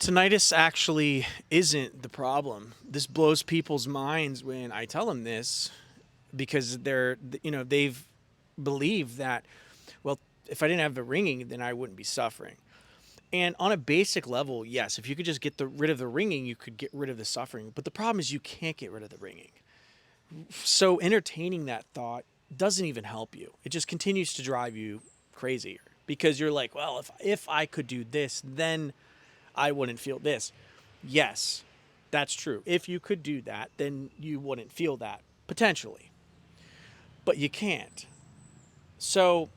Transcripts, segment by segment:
Tinnitus actually isn't the problem. This blows people's minds when I tell them this because they've believed that, well, if I didn't have the ringing, then I wouldn't be suffering. And on a basic level, yes, if you could just rid of the ringing, you could get rid of the suffering. But the problem is you can't get rid of the ringing. So entertaining that thought doesn't even help you. It just continues to drive you crazier because you're like, well, if I could do this, then I wouldn't feel this. Yes, that's true. If you could do that, then you wouldn't feel that potentially. But you can't. So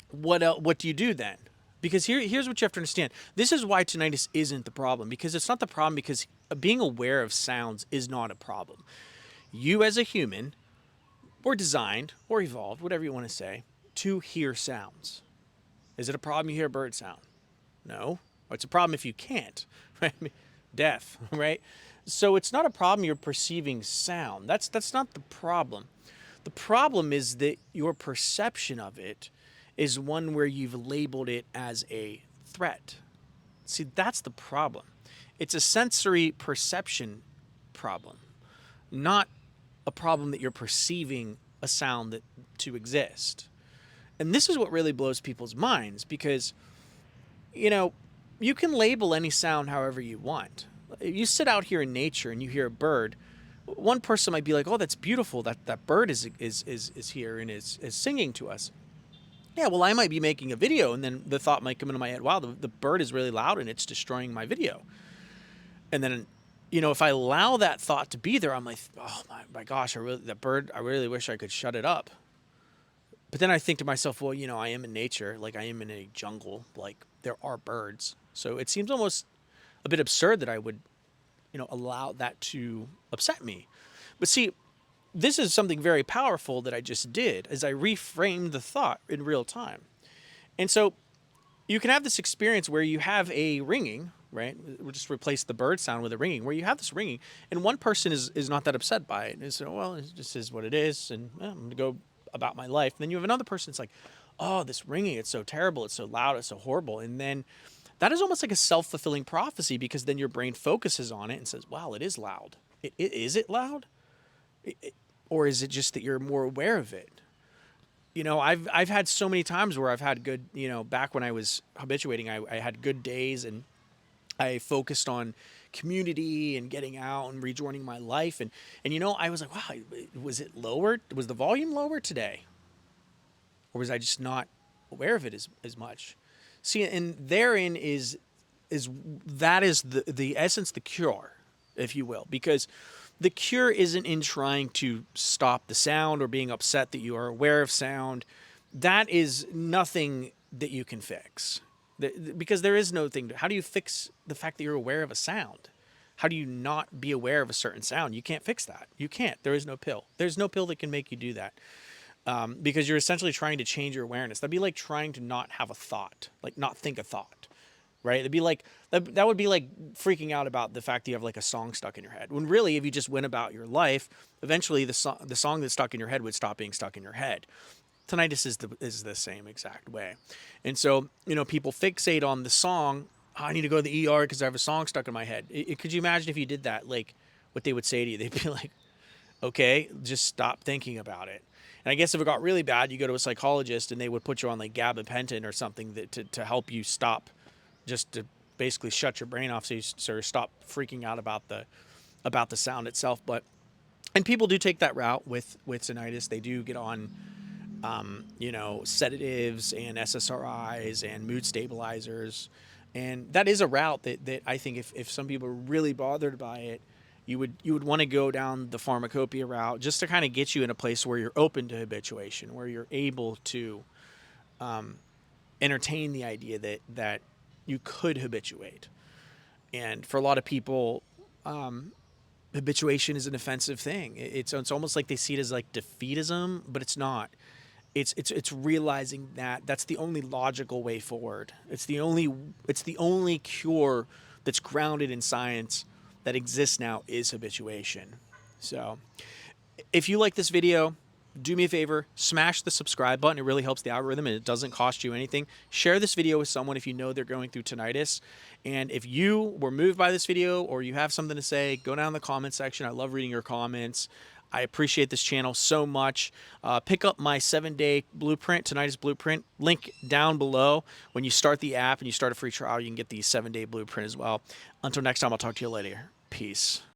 what do you do then? Because here's what you have to understand. This is why tinnitus isn't the problem, because it's not the problem because being aware of sounds is not a problem. You as a human were designed or evolved, whatever you want to say, to hear sounds. Is it a problem you hear a bird sound? No. It's a problem if you can't, right? Deaf, right? So it's not a problem you're perceiving sound. That's not the problem. The problem is that your perception of it is one where you've labeled it as a threat. See, that's the problem. It's a sensory perception problem, not a problem that you're perceiving a sound to exist. And this is what really blows people's minds because, you can label any sound however you want. If you sit out here in nature and you hear a bird, one person might be like, "Oh, that's beautiful. That bird is here and is singing to us." Yeah, well, I might be making a video, and then the thought might come into my head, "Wow, the bird is really loud and it's destroying my video." And then, if I allow that thought to be there, I'm like, "Oh my gosh, that bird. I really wish I could shut it up." But then I think to myself, well, I am in nature, like I am in a jungle, like there are birds. So it seems almost a bit absurd that I would, allow that to upset me. But see, this is something very powerful that I just did as I reframed the thought in real time. And so you can have this experience where you have a ringing, right? We'll just replace the bird sound with a ringing, where you have this ringing, and one person is not that upset by it. And so, well, it just is what it is, and I'm going to go about my life. And then you have another person that's like, oh, this ringing, it's so terrible, it's so loud, it's so horrible. And then that is almost like a self-fulfilling prophecy because then your brain focuses on it and says, wow, it is loud. Is it loud? Or is it just that you're more aware of it? I've had so many times where I've had good, back when I was habituating, I had good days and I focused on community and getting out and rejoining my life. And I was like, wow, was it lower? Was the volume lower today? Or was I just not aware of it as much? See, and therein is the essence, the cure, if you will, because the cure isn't in trying to stop the sound or being upset that you are aware of sound. That is nothing that you can fix. Because there is no thing. How do you fix the fact that you're aware of a sound? How do you not be aware of a certain sound? You can't fix that. You can't. There is no pill. There's no pill that can make you do that. Because you're essentially trying to change your awareness. That'd be like trying to not have a thought, like not think a thought, right? It'd be like, that would be like freaking out about the fact that you have like a song stuck in your head. When really, if you just went about your life, eventually the song that's stuck in your head would stop being stuck in your head. Tinnitus is the same exact way. And so, people fixate on the song. Oh, I need to go to the ER because I have a song stuck in my head. Could you imagine if you did that? Like, what they would say to you? They'd be like, okay, just stop thinking about it. And I guess if it got really bad, you go to a psychologist and they would put you on like gabapentin or something to help you stop, just to basically shut your brain off so you sort of stop freaking out about the sound itself. And people do take that route with tinnitus. They do get on sedatives and SSRIs and mood stabilizers. And that is a route that I think if some people are really bothered by it, you would want to go down the pharmacopoeia route just to kind of get you in a place where you're open to habituation, where you're able to entertain the idea that you could habituate. And for a lot of people, habituation is an offensive thing. It's almost like they see it as like defeatism, but it's not. It's realizing that that's the only logical way forward. It's the only cure that's grounded in science that exists now is habituation. So if you like this video, do me a favor, smash the subscribe button. It really helps the algorithm and it doesn't cost you anything. Share this video with someone if you know they're going through tinnitus. And if you were moved by this video or you have something to say, go down in the comment section. I love reading your comments. I appreciate this channel so much. Pick up my 7-day blueprint, tinnitus blueprint, link down below. When you start the app and you start a free trial, you can get the 7-day blueprint as well. Until next time, I'll talk to you later. Peace.